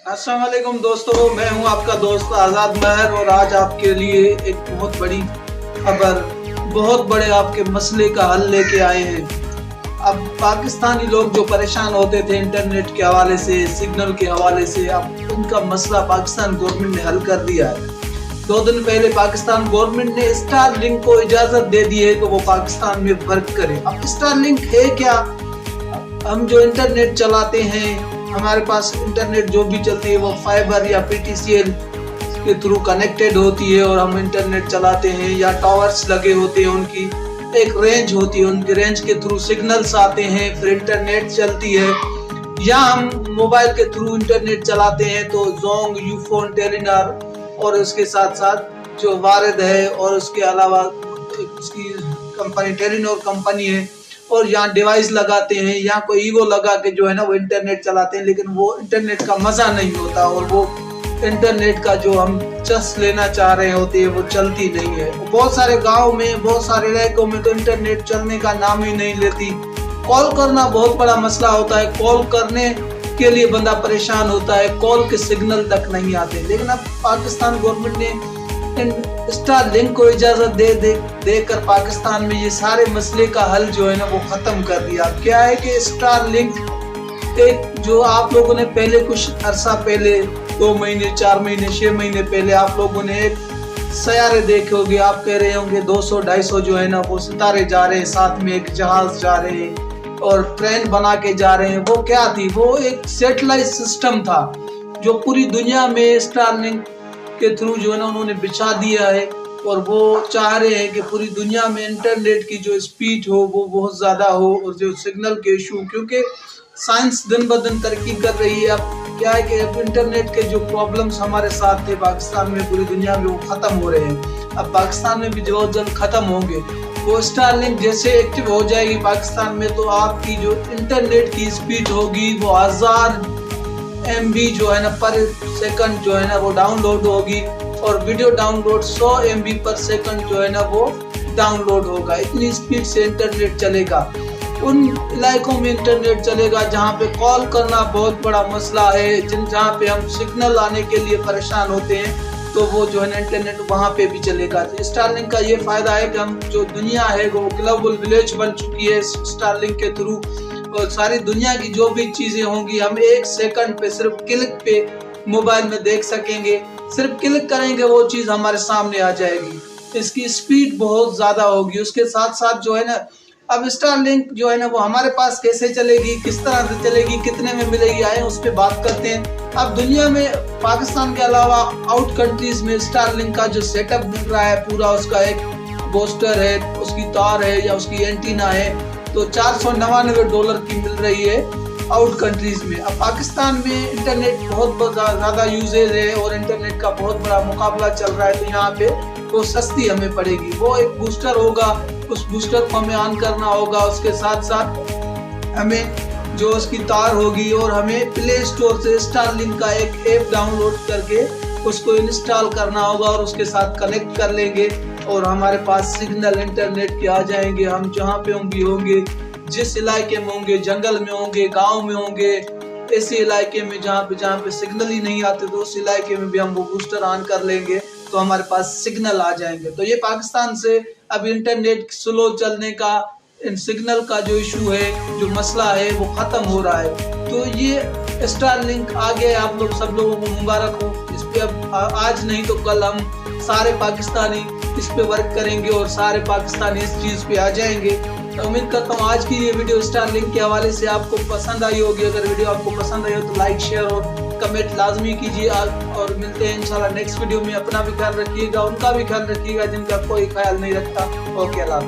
अस्सलाम वालेकुम दोस्तों, मैं हूं आपका दोस्त आज़ाद महर और आज आपके लिए एक बहुत बड़ी खबर, बहुत बड़े आपके मसले का हल लेके आए हैं। अब पाकिस्तानी लोग जो परेशान होते थे इंटरनेट के हवाले से, सिग्नल के हवाले से, अब उनका मसला पाकिस्तान गवर्नमेंट ने हल कर दिया है। 2 दिन पहले पाकिस्तान गवर्नमेंट ने स्टारलिंक को इजाज़त दे दी है कि वो पाकिस्तान में वर्क करे। अब स्टारलिंक है क्या? हम जो इंटरनेट चलाते हैं, हमारे पास इंटरनेट जो भी चलती है वो फाइबर या PTCL के थ्रू कनेक्टेड होती है और हम इंटरनेट चलाते हैं, या टावर्स लगे होते हैं, उनकी एक रेंज होती है, उनकी रेंज के थ्रू सिग्नल्स आते हैं, फिर इंटरनेट चलती है। या हम मोबाइल के थ्रू इंटरनेट चलाते हैं तो जोंग, यूफोन, टेलीनॉर और उसके साथ साथ जो वारिद है और उसके अलावा उसकी कंपनी टेलीनॉर कंपनी है, और यहाँ डिवाइस लगाते हैं, यहाँ कोई ईवो लगा के जो है ना वो इंटरनेट चलाते हैं, लेकिन वो इंटरनेट का मज़ा नहीं होता और वो इंटरनेट का जो हम चस लेना चाह रहे होते हैं वो चलती नहीं है। बहुत सारे गांव में, बहुत सारे इलाकों में तो इंटरनेट चलने का नाम ही नहीं लेती। कॉल करना बहुत बड़ा मसला होता है, कॉल करने के लिए बंदा परेशान होता है, कॉल के सिग्नल तक नहीं आते। लेकिन अब पाकिस्तान गवर्नमेंट ने स्टारलिंक को इजाजत देकर पाकिस्तान में ये सारे मसले का हल जो है ना वो खत्म कर दिया। क्या है कि स्टारलिंक एक जो आप लोगों ने पहले कुछ अरसा पहले 2 महीने, 4 महीने, 6 महीने पहले आप लोगों ने एक सयारे देखे होंगे। आप कह रहे होंगे 200-250 जो है ना वो सितारे जा रहे हैं, साथ में एक जहाज जा रहे हैं और ट्रेन बना के जा रहे हैं। वो क्या थी? वो एक सैटेलाइट सिस्टम था जो पूरी दुनिया में स्टारलिंक के थ्रू जो है ना उन्होंने बिछा दिया है, और वो चाह रहे हैं कि पूरी दुनिया में इंटरनेट की जो स्पीड हो वो बहुत ज़्यादा हो, और जो सिग्नल के इशू, क्योंकि साइंस दिन ब दिन तरक्की कर रही है। अब क्या है कि अब इंटरनेट के जो प्रॉब्लम्स हमारे साथ थे पाकिस्तान में, पूरी दुनिया में वो ख़त्म हो रहे हैं। अब पाकिस्तान में भी बहुत जल्द ख़त्म होंगे। वो स्टारलिंक जैसे एक्टिव हो जाएगी पाकिस्तान में तो आपकी जो इंटरनेट की स्पीड होगी वो 1000 MB जो है ना पर सेकंड जो है ना वो डाउनलोड होगी, और वीडियो डाउनलोड 100 MB पर सेकंड जो है ना वो डाउनलोड होगा। इतनी स्पीड से इंटरनेट चलेगा। उन इलाकों में इंटरनेट चलेगा जहाँ पे कॉल करना बहुत बड़ा मसला है, जहाँ पे हम सिग्नल आने के लिए परेशान होते हैं, तो वो जो है ना इंटरनेट वहाँ पे भी चलेगा। तो स्टारलिंक का ये फ़ायदा है कि हम जो दुनिया है वो ग्लोबल विलेज बन चुकी है स्टारलिंक के थ्रू, और सारी दुनिया की जो भी चीज़ें होंगी हम 1 सेकंड पे, सिर्फ क्लिक पे मोबाइल में देख सकेंगे। सिर्फ क्लिक करेंगे वो चीज़ हमारे सामने आ जाएगी। इसकी स्पीड बहुत ज़्यादा होगी। उसके साथ साथ जो है ना अब स्टारलिंक जो है ना वो हमारे पास कैसे चलेगी, किस तरह से चलेगी, कितने में मिलेगी, आए उस पर बात करते हैं। अब दुनिया में पाकिस्तान के अलावा आउट कंट्रीज में स्टारलिंक का जो सेटअप मिल रहा है पूरा, उसका एक बूस्टर है, उसकी तार है या उसकी एंटीना है, तो $499 की मिल रही है आउट कंट्रीज में। अब पाकिस्तान में इंटरनेट बहुत ज़्यादा यूजेज है और इंटरनेट का बहुत बड़ा मुकाबला चल रहा है, तो यहाँ पे वो सस्ती हमें पड़ेगी। वो एक बूस्टर होगा, उस बूस्टर को हमें ऑन करना होगा। उसके साथ साथ हमें जो उसकी तार होगी, और हमें प्ले स्टोर से स्टारलिंक का एक ऐप डाउनलोड करके उसको इंस्टॉल करना होगा और उसके साथ कनेक्ट कर लेंगे, और हमारे पास सिग्नल इंटरनेट के आ जाएंगे। हम जहाँ पे भी होंगे, जिस इलाके में होंगे, जंगल में होंगे, गांव में होंगे, ऐसे इलाके में जहाँ पे सिग्नल ही नहीं आते, तो उस इलाके में भी हम वो बूस्टर ऑन कर लेंगे तो हमारे पास सिग्नल आ जाएंगे। तो ये पाकिस्तान से अब इंटरनेट स्लो चलने का, सिग्नल का जो इशू है, जो मसला है, वो ख़त्म हो रहा है। तो ये स्टारलिंक आ गया, आप लोग सब लोगों को मुबारक हो। इस पे अब आज नहीं तो कल हम सारे पाकिस्तानी इस पे वर्क करेंगे और सारे पाकिस्तानी इस चीज़ पे आ जाएंगे। तो उम्मीद करता हूँ आज की ये वीडियो स्टारलिंक के हवाले से आपको पसंद आई होगी। अगर वीडियो आपको पसंद आई हो तो लाइक, शेयर और कमेंट लाजमी कीजिए, और मिलते हैं इंशाल्लाह नेक्स्ट वीडियो में। अपना भी ख्याल रखिएगा, उनका भी ख्याल रखिएगा जिनका कोई ख्याल नहीं रखता। ओके, अल्लाह।